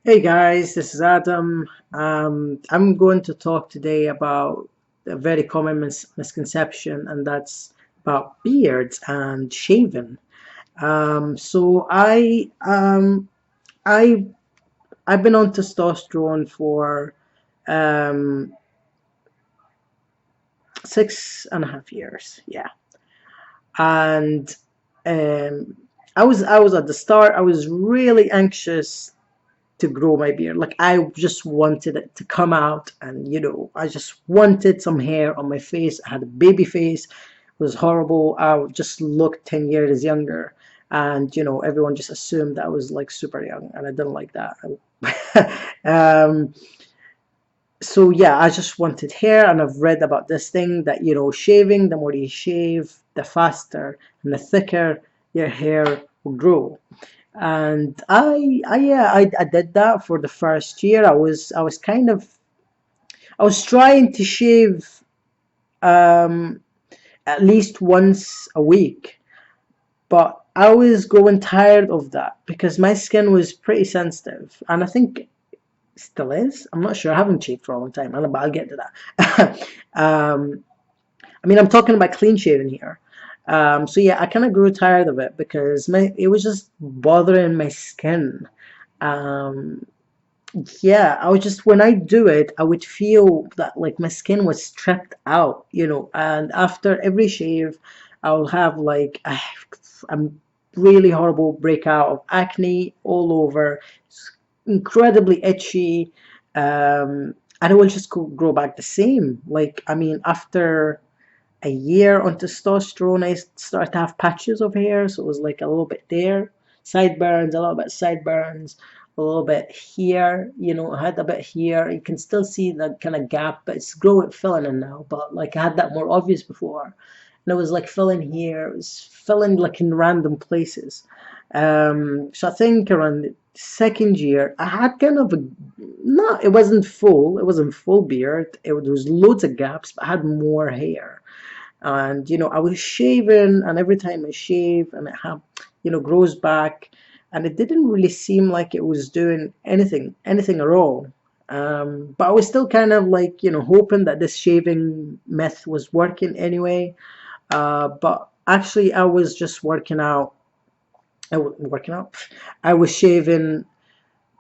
Hey guys, this is Adam. I'm going to talk today about a very common misconception, and that's about beards and shaving. So I I've been on testosterone for um, 6.5 years, yeah, and um, I was at the start. I was really anxious to grow my beard. Like I just wanted it to come out, and I just wanted some hair on my face. I had a baby face. It was horrible. I just looked 10 years younger, and everyone just assumed that I was like super young, and I didn't like that. um, so yeah, I just wanted hair, and I've read about this thing that shaving, the more you shave, the faster and the thicker your hair will grow. And I did that for the first year. I was trying to shave um at least once a week, but I was growing tired of that because my skin was pretty sensitive, and I think it still is. I'm not sure. I haven't shaved for a long time, but I'll get to that. I mean, I'm talking about clean shaving here. So yeah, I kind of grew tired of it because it was just bothering my skin. Um, yeah, I was just when I do it, I would feel that like my skin was stripped out, and after every shave, I'll have like a really horrible breakout of acne all over. It's incredibly itchy, and it will just grow back the same. Like, I mean, after a year on testosterone, I started to have patches of hair, so it was like a little bit there, sideburns, a little bit sideburns, a little bit here, I had a bit here. You can still see that kind of gap, but it's growing, filling in now. But like I had that more obvious before, and it was like filling here, it was filling like in random places. So I think around the second year, I had kind of a no, it wasn't full beard. There was loads of gaps, but I had more hair. And I was shaving, and every time I shave and it grows back, and it didn't really seem like it was doing anything at all. But I was still kind of like hoping that this shaving myth was working anyway. But actually I was just working out. I was shaving,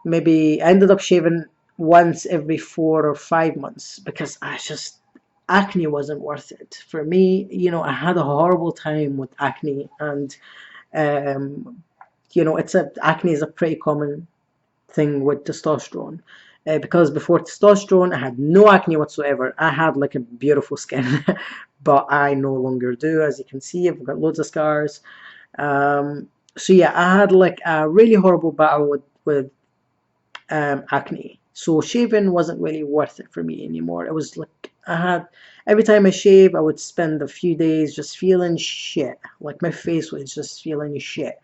maybe I ended up shaving once every 4 or 5 months because I just acne wasn't worth it for me. I had a horrible time with acne, and um, acne is a pretty common thing with testosterone. Because before testosterone, I had no acne whatsoever. I had like a beautiful skin, but I no longer do. As you can see, I've got loads of scars. So yeah, I had like a really horrible battle with acne. So shaving wasn't really worth it for me anymore. It was like I had every time I shave, I would spend a few days just feeling shit. Like my face was just feeling shit.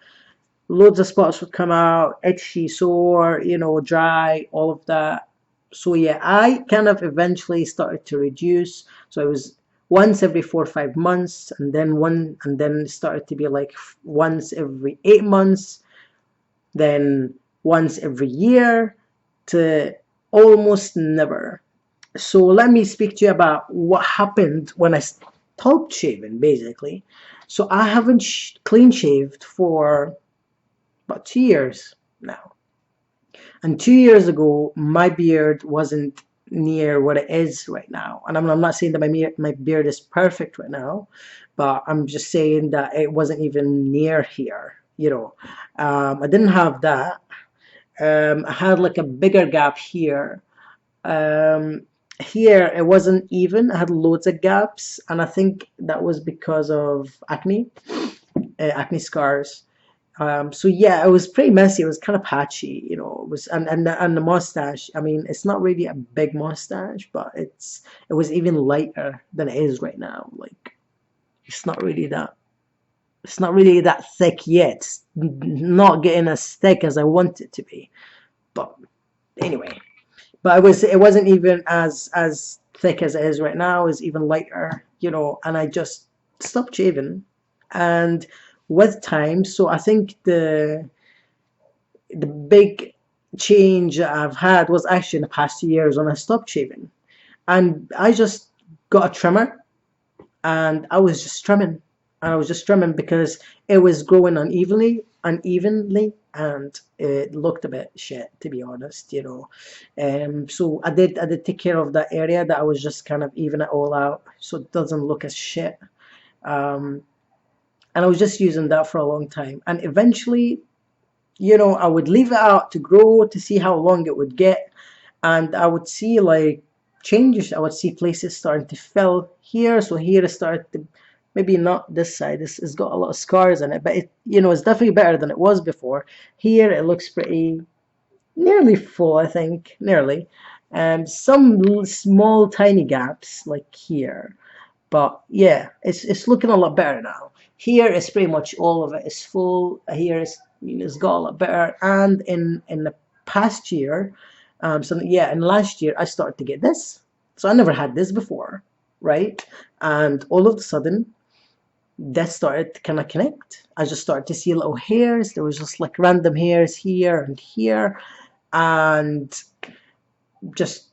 Loads of spots would come out, itchy, sore, dry, all of that. So yeah, I kind of eventually started to reduce. So I was once every 4 or 5 months, and then it started to be like once every 8 months, then once every year, to almost never. So let me speak to you about what happened when I stopped shaving, basically. So I haven't clean shaved for about 2 years now. And 2 years ago, my beard wasn't near what it is right now. And I'm not saying that my beard is perfect right now, but I'm just saying that it wasn't even near here. I didn't have that. I had like a bigger gap here. Um, Here it wasn't even. I had loads of gaps, and I think that was because of acne scars. So yeah, it was pretty messy. It was kind of patchy, It was, and the mustache. I mean, it's not really a big mustache, but it was even lighter than it is right now. Like it's not really that. It's not really that thick yet. It's not getting as thick as I want it to be. But anyway, but it wasn't even as thick as it is right now. It's even lighter, and I just stopped shaving. And with time, so I think the big change I've had was actually in the past years when I stopped shaving, and I just got a trimmer, and I was just trimming, and I was just trimming because it was growing unevenly, and it looked a bit shit, to be honest, you know. So I did take care of that area, that I was just kind of even it all out so it doesn't look as shit. Um, and I was just using that for a long time, and eventually, you know, I would leave it out to grow to see how long it would get, and I would see like changes. I would see places starting to fill here, so here it started to, maybe not this side. This has got a lot of scars in it, but it, you know, it's definitely better than it was before. Here it looks pretty nearly full, I think, nearly, and some small tiny gaps like here. But yeah, it's looking a lot better now. Here it's pretty much all of it is full. Here it's got a lot better. And in the past year, so yeah, in last year I started to get this. So I never had this before, right? And all of a sudden, that started to kind of connect. I just started to see little hairs. There was just like random hairs here and here, and just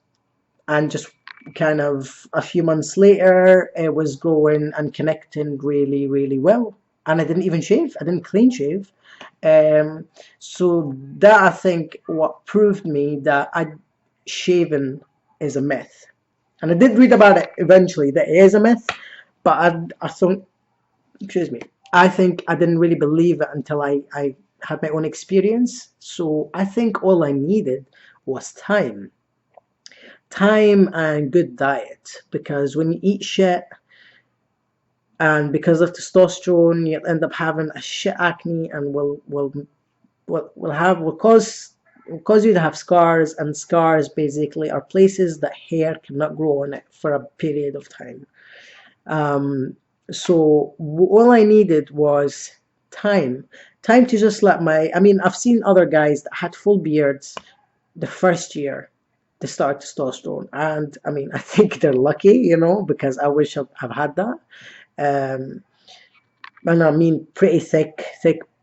just kind of a few months later it was growing and connecting really really well, and I didn't even shave. I didn't clean shave. um so that, I think, what proved me that shaving is a myth. And I did read about it eventually, that it is a myth, but I thought, excuse me, I think I didn't really believe it until I had my own experience. So I think all I needed was and good diet, because when you eat shit, and because of testosterone, you'll end up having a shit acne, and will cause you to have scars, and scars basically are places that hair cannot grow on it for a period of time. um, so all I needed was time time to just let my, I mean, I've seen other guys that had full beards the first year to start testosterone, and I mean, I think they're lucky, you know, because I wish I've had that. um and I mean pretty thick,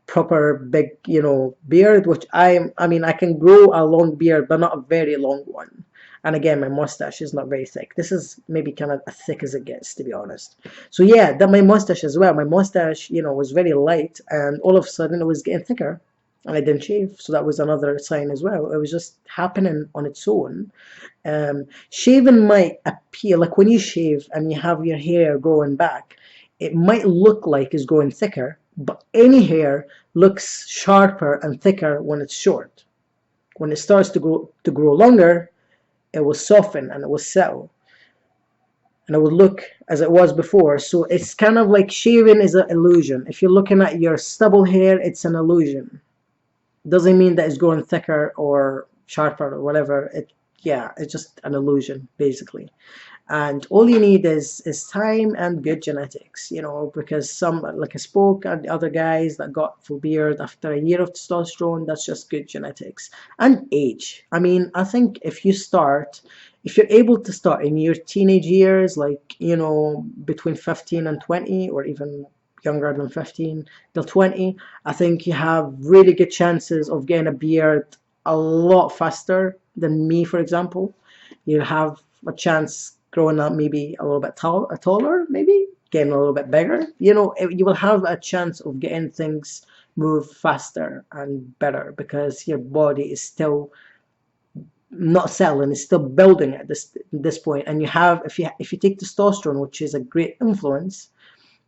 proper big, you know, beard, which I mean, I can grow a long beard but not a very long one. And again, my mustache is not very thick. This is maybe kind of as thick as it gets, to be honest. So yeah, that my mustache as well, my mustache, you know, was very light, and all of a sudden it was getting thicker, and I didn't shave, so that was another sign as well. It was just happening on its own. Shaving might appear like when you shave and you have your hair growing back, it might look like it's growing thicker, but any hair looks sharper and thicker when it's short. When it starts to grow longer, it will soften and it will settle, and it will look as it was before. So it's kind of like shaving is an illusion. If you're looking at your stubble hair, it's an illusion. Doesn't mean that it's growing thicker or sharper or whatever. Yeah, it's just an illusion basically. And all you need is time and good genetics, you know, because some, like I spoke, and the other guys that got full beard after a year of testosterone, that's just good genetics. And age, I mean, I think if you're able to start in your teenage years, like, you know, between 15 and 20, or even younger than 15 till 20, I think you have really good chances of getting a beard a lot faster than me, for example. You have a chance growing up maybe a little bit taller, maybe getting a little bit bigger. You know, you will have a chance of getting things move faster and better, because your body is still not settling, it's still building at this point. And you have, if you take testosterone, which is a great influence,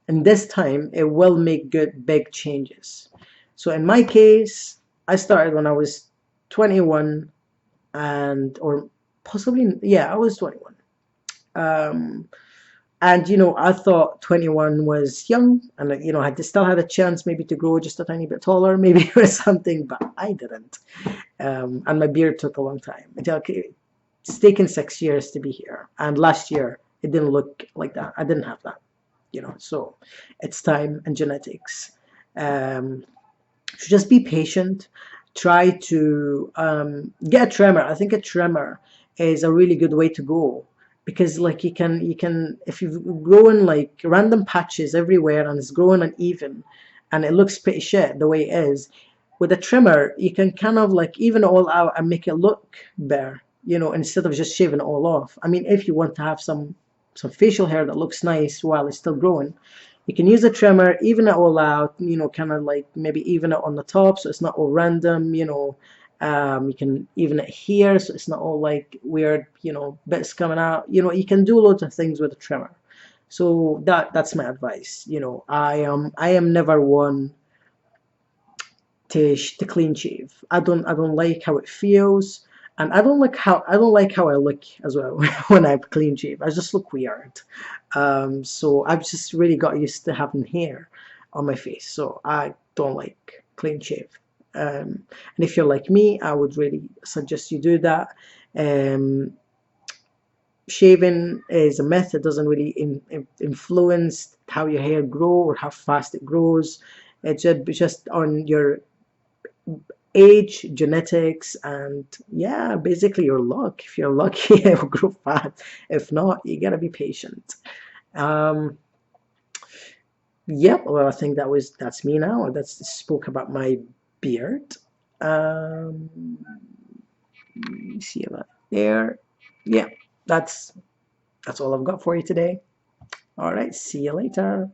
and this time it will make good big changes. So in my case, I started when I was 21, and or possibly, yeah, I was 21. um and you know, I thought 21 was young, and you know, I still had a chance maybe to grow just a tiny bit taller maybe or something, but I didn't. And my beard took a long time. It's taken 6 years to be here, and last year it didn't look like that. I didn't have that, you know. So it's time and genetics. So just be patient. Try to get a trimmer. I think a trimmer is a really good way to go, because like you can if you're growing like random patches everywhere and it's growing uneven and it looks pretty shit the way it is, with a trimmer, you can kind of like even it all out and make it look better, you know, instead of just shaving it all off. I mean, if you want to have some facial hair that looks nice while it's still growing, you can use a trimmer, even it all out, you know, kind of like maybe even it on the top so it's not all random, you know. You can even it here so it's not all like weird, you know, bits coming out. You know, you can do loads of things with a trimmer. So that's my advice. You know, I am never one to clean shave. I don't like how it feels, and I don't like how I look as well when I clean shave. I just look weird. So I've just really got used to having hair on my face, so I don't like clean shave. And if you're like me, I would really suggest you do that. Um, Shaving is a myth. It doesn't really influence how your hair grow or how fast it grows. It's just on your age, genetics, and yeah, basically your luck. If you're lucky, it will grow fast. If not, you gotta be patient. Um, yep. Well, I think that's me now. That's spoke about my beard. Um, you see that there? Yeah, that's all I've got for you today. All right. See you later.